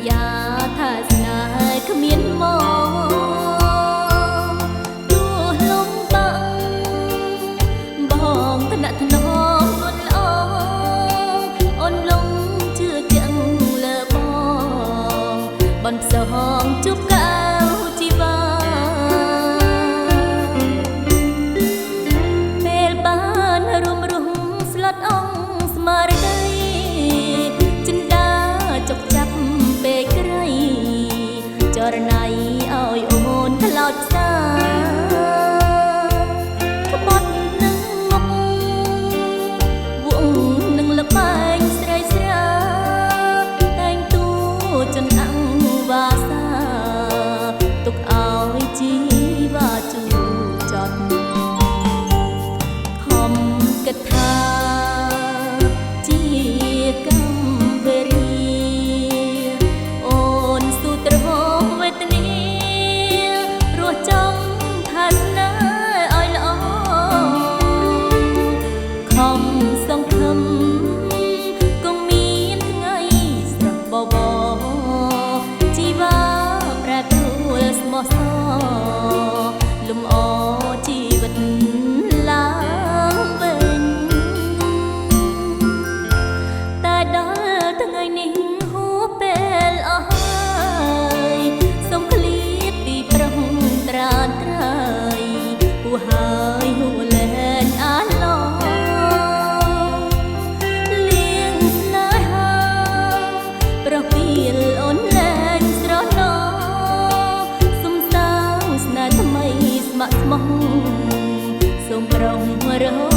យាថាស្នេហ៍គ្មានមកទោះលំបាំងបងថ្នាក់ថ្នមនួនល្អអូនលងជឿជាក់លើបងបនផ្សងជប់កៅជីវ៉ាពេលបានរួមរស់ស្លុតអងស្មារតីចិនដាចុកចាប់ពេកក្រៃចរណៃឲ្យអូនថ្លោតផ្សាក្បត់នឹងមុខវងនឹងលបែងស្រីស្រាតែងទូចនអង្គវាសាទុកឲ្យជីវ៉ាជូចត់ខំគិតថាជាកម្មវេរីអូនស៊ូត្រហមវេទនារស់ចំថាស្នេហ៍ឲ្យល្អខំសង្ឃឹមគង់មានថ្ងៃស្រស់បបរជីវ៉ាប្រែប្រួលស្មោះសរលំអជីវិតឡើងវិញតែដល់ថ្ងៃនេះហួសពេលអស់ហើយសូមឃ្លាតពីប្រុងត្រានត្រើយហួសហើយហួសលែងអាឡោលៀងស្នេហាប្រពៀលអូនលែងស្រណោសុំសាងស្នេហ៍ថ្មីស្ម័គ្រស្មោះសូមប្រុងរក